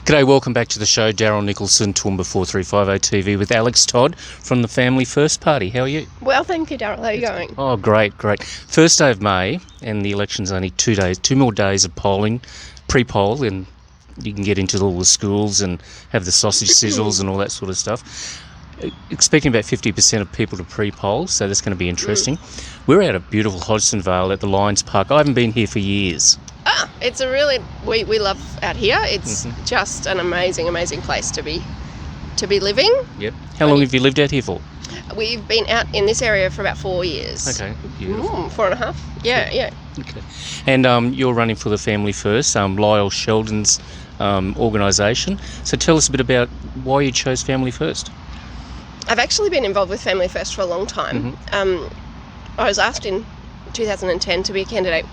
G'day, welcome back to the show. Daryl Nicholson, Toowoomba 4350 TV with Alex Todd from the Family First Party. How are you? Well, thank you, Daryl. How are you going? Oh, great. First day of May, and the election's only 2 days, 2 more days of polling, pre-poll, and you can get into all the schools and have the sausage sizzles and all that sort of stuff. Expecting about 50% of people to pre-poll, so that's going to be interesting. We're out at beautiful Hodgsonvale at the Lions Park. I haven't been here for years. It's a really, we love out here. It's just an amazing place to be living. Yep. How long have you lived out here for? We've been out in this area for about 4 years. Okay, beautiful. 4.5. Yeah. Okay. And you're running for the Family First, Lyle Sheldon's organisation. So tell us a bit about why you chose Family First. I've actually been involved with Family First for a long time. I was asked in 2010 to be a candidate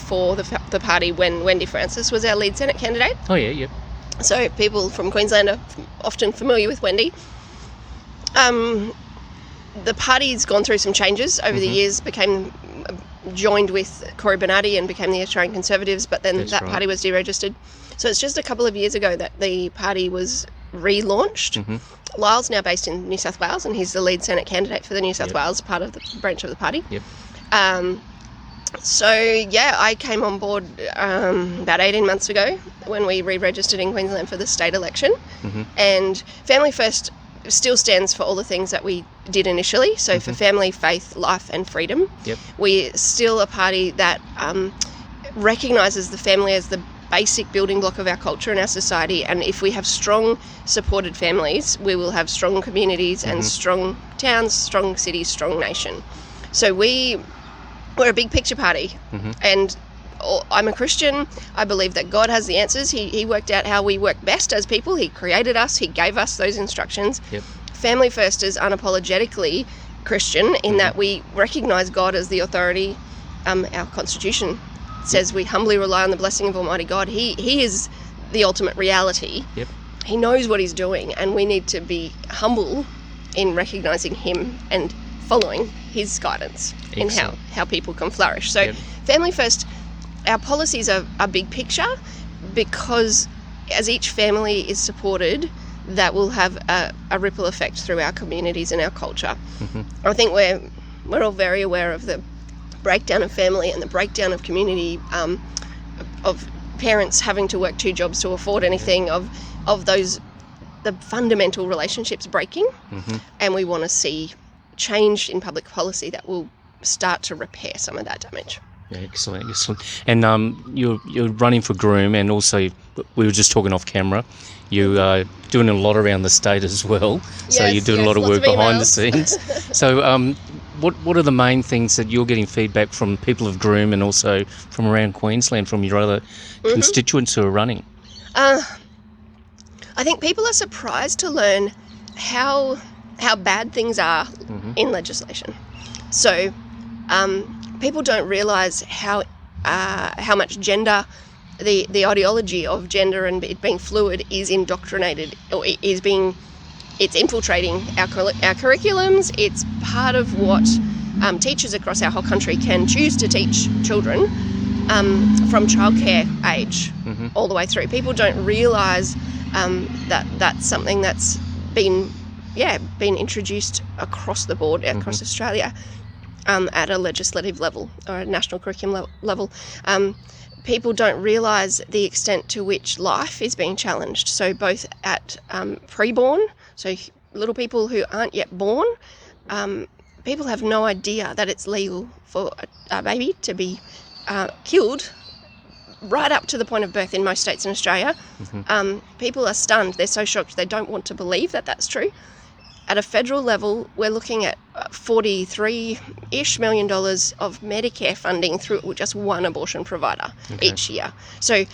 for the party when Wendy Francis was our lead Senate candidate. Oh, yeah, yep. So people from Queensland are often familiar with Wendy. The party's gone through some changes over the years, became joined with Cory Bernardi and became the Australian Conservatives, but then That's right. Party was deregistered. So it's just a couple of years ago that the party was relaunched. Lyle's now based in New South Wales, and he's the lead Senate candidate for the New South Wales part of the branch of the party. So, yeah, I came on board about 18 months ago when we re-registered in Queensland for the state election. And Family First still stands for all the things that we did initially. So for family, faith, life and freedom. We're still a party that recognises the family as the basic building block of our culture and our society. And if we have strong, supported families, we will have strong communities and strong towns, strong cities, strong nation. So we're a big picture party, and I'm a Christian. I believe that God has the answers. He worked out how we work best as people. He created us. He gave us those instructions. Family First is unapologetically Christian in that we recognise God as the authority. Our Constitution says we humbly rely on the blessing of Almighty God. He is the ultimate reality. He knows what he's doing, and we need to be humble in recognising him and following his guidance in how people can flourish. So Family First, our policies are big picture, because as each family is supported, that will have a ripple effect through our communities and our culture. I think we're all very aware of the breakdown of family and the breakdown of community, of parents having to work 2 jobs to afford anything, of the fundamental relationships breaking, and we want to see change in public policy that will start to repair some of that damage. Yeah, excellent. And you're running for Groom, and also we were just talking off camera. You are doing a lot around the state as well. So you're doing a lot of work behind the scenes. So what are the main things that you're getting feedback from people of Groom and also from around Queensland, from your other constituents who are running? I think people are surprised to learn how bad things are in legislation. So people don't realise how much gender, the ideology of gender and it being fluid is indoctrinated, or it's infiltrating our curriculums. It's part of what teachers across our whole country can choose to teach children from childcare age all the way through. People don't realise that that's something that's been introduced across the board, across Australia, at a legislative level or a national curriculum level. People don't realise the extent to which life is being challenged. So both at pre-born, so little people who aren't yet born, people have no idea that it's legal for a baby to be killed right up to the point of birth in most states in Australia. People are stunned. They're so shocked. They don't want to believe that that's true. At a federal level, we're looking at $43-ish million of Medicare funding through just one abortion provider each year. So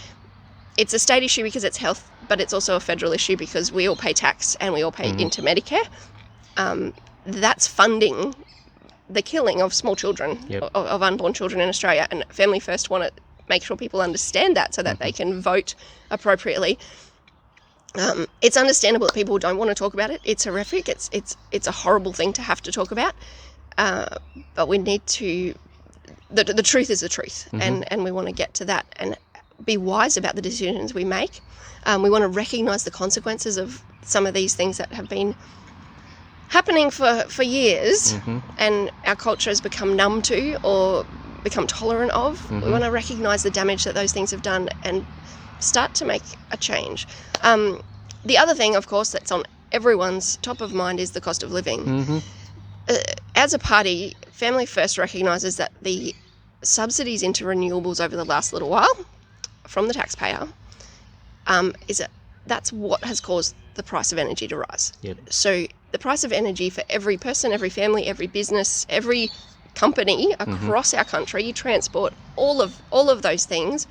it's a state issue because it's health, but it's also a federal issue because we all pay tax and we all pay into Medicare. That's funding the killing of small children, of unborn children in Australia. And Family First want to make sure people understand that so that they can vote appropriately. It's understandable that people don't want to talk about it. It's horrific. It's a horrible thing to have to talk about. But we need to. The truth is the truth, and we want to get to that. And be wise about the decisions we make. We want to recognise the consequences of some of these things that have been happening for years, and our culture has become numb to or become tolerant of. We want to recognise the damage that those things have done and start to make a change. The other thing, of course, that's on everyone's top of mind is the cost of living. As a party, Family First recognises that the subsidies into renewables over the last little while from the taxpayer that's what has caused the price of energy to rise. So the price of energy for every person, every family, every business, every company across our country, you transport, all of those things,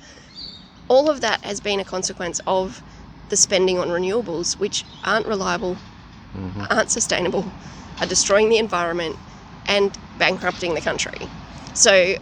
all of that has been a consequence of the spending on renewables, which aren't reliable, aren't sustainable, are destroying the environment and bankrupting the country. So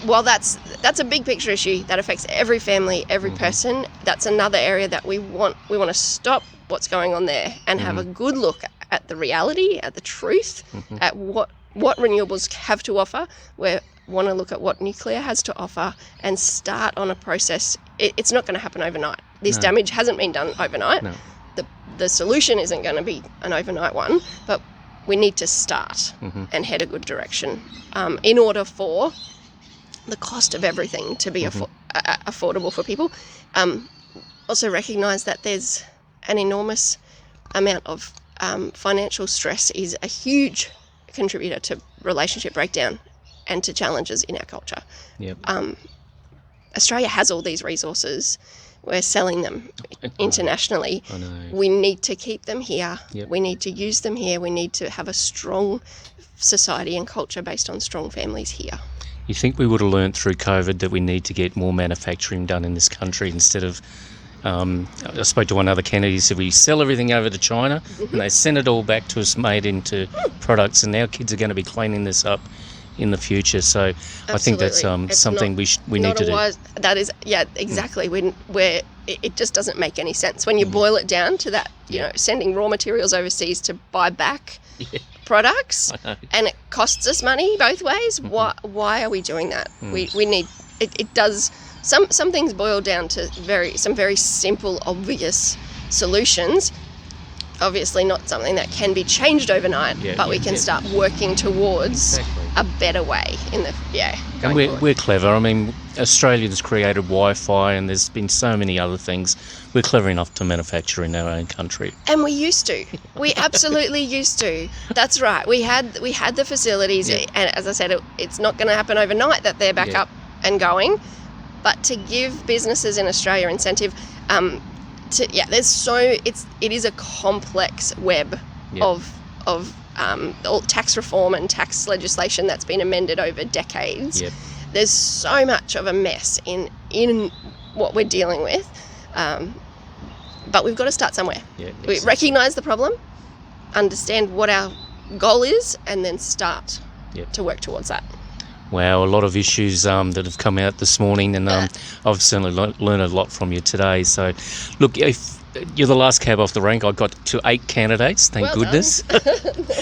while that's a big picture issue that affects every family, every person, that's another area that we want to stop what's going on there and have a good look at the reality, at the truth, at what renewables have to offer. We want to look at what nuclear has to offer and start on a process. It's not going to happen overnight. This damage hasn't been done overnight. The solution isn't going to be an overnight one, but we need to start and head a good direction in order for the cost of everything to be affordable for people. Also recognise that there's an enormous amount of financial stress is a huge contributor to relationship breakdown and to challenges in our culture. Australia has all these resources. We're selling them internationally. I know. We need to keep them here. We need to use them here. We need to have a strong society and culture based on strong families here. You think we would have learned through COVID that we need to get more manufacturing done in this country instead of, I spoke to one other candidate, he said we sell everything over to China and they send it all back to us made into products, and our kids are going to be cleaning this up in the future. So absolutely. I think that's something we need to do. That is, exactly. Where it just doesn't make any sense when you boil it down to that. You know, sending raw materials overseas to buy back products, and it costs us money both ways. Why are we doing that? We need it. Does some things boil down to some very simple, obvious solutions. Obviously not something that can be changed overnight, but we can start working towards a better way in the And we're clever. I mean, Australians created Wi-Fi, and there's been so many other things. We're clever enough to manufacture in our own country. And we used to. We absolutely used to. That's right. We had the facilities, and as I said, it's not going to happen overnight that they're back up and going, but to give businesses in Australia incentive. It is a complex web of all tax reform and tax legislation that's been amended over decades. There's so much of a mess in what we're dealing with, but we've got to start somewhere. We recognise the problem, understand what our goal is, and then start to work towards that. Wow, a lot of issues that have come out this morning, and I've certainly learned a lot from you today. So, look, if you're the last cab off the rank, I got to 8 candidates, thank goodness.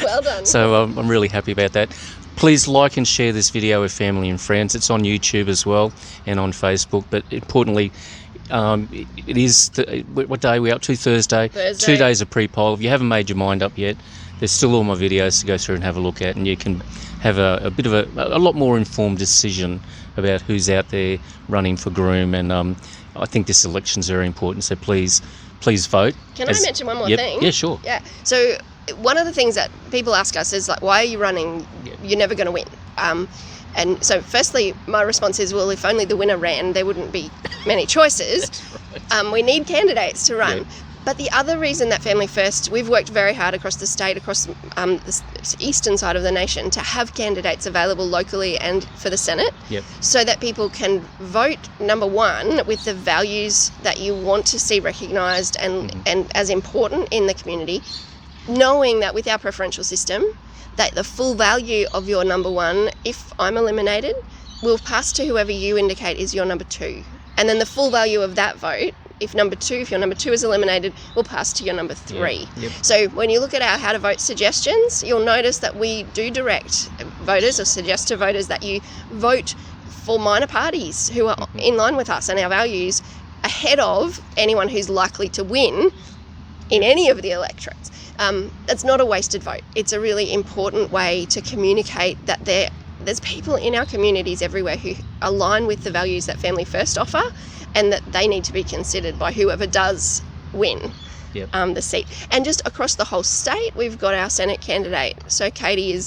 Well done. So I'm really happy about that. Please like and share this video with family and friends. It's on YouTube as well and on Facebook, but importantly, it is, what day are we up to? Thursday. 2 days of pre-poll. If you haven't made your mind up yet, there's still all my videos to go through and have a look at, and you can have a bit of a lot more informed decision about who's out there running for Groom. And I think this election's very important, so please vote. Can I mention one more thing? Yeah, sure. Yeah. So one of the things that people ask us is like, why are you running? You're never going to win. And so firstly, my response is, well, if only the winner ran, there wouldn't be many choices. We need candidates to run. But the other reason that Family First, we've worked very hard across the state, across the eastern side of the nation, to have candidates available locally and for the Senate, so that people can vote, number one, with the values that you want to see recognised and as important in the community, knowing that with our preferential system, that the full value of your number one, if I'm eliminated, will pass to whoever you indicate is your number two. And then the full value of that vote, if your number two is eliminated, will pass to your number three. So when you look at our how to vote suggestions, you'll notice that we do direct voters or suggest to voters that you vote for minor parties who are in line with us and our values ahead of anyone who's likely to win in any of the electorates. That's not a wasted vote. It's a really important way to communicate that there's people in our communities everywhere who align with the values that Family First offer, and that they need to be considered by whoever does win the seat. And just across the whole state, we've got our Senate candidate. So Katie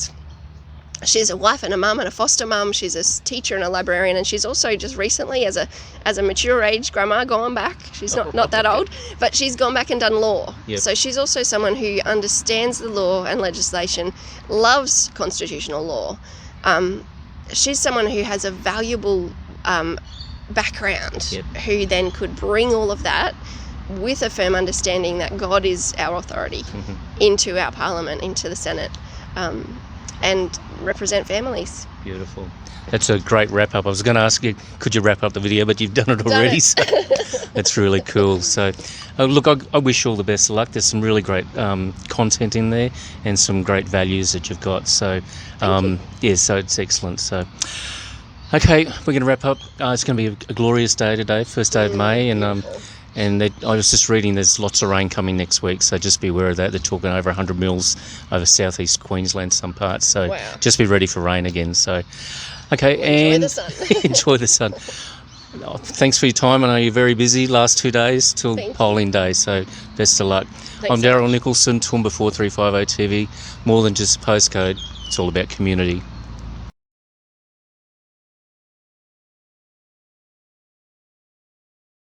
she's a wife and a mum and a foster mum. She's a teacher and a librarian, and she's also just recently, as a mature age grandma, gone back. She's not that old, but she's gone back and done law. So she's also someone who understands the law and legislation, loves constitutional law. She's someone who has a valuable background, who then could bring all of that with a firm understanding that God is our authority into our parliament, into the Senate, and represent families. Beautiful. That's a great wrap up. I was going to ask you, could you wrap up the video, but you've done it already. So that's really cool. So look, I wish you all the best of luck. There's some really great content in there and some great values that you've got. So so it's excellent. So okay, we're going to wrap up. It's going to be a glorious day today, first day of May, and I was just reading there's lots of rain coming next week, so just be aware of that. They're talking over 100 mils over southeast Queensland, some parts, so just be ready for rain again. So, okay, enjoy the sun. Enjoy the sun. Thanks for your time. I know you're very busy last 2 days till polling day, so best of luck. Thanks I'm Daryl Nicholson, Toowoomba 4350 TV. More than just a postcode, it's all about community.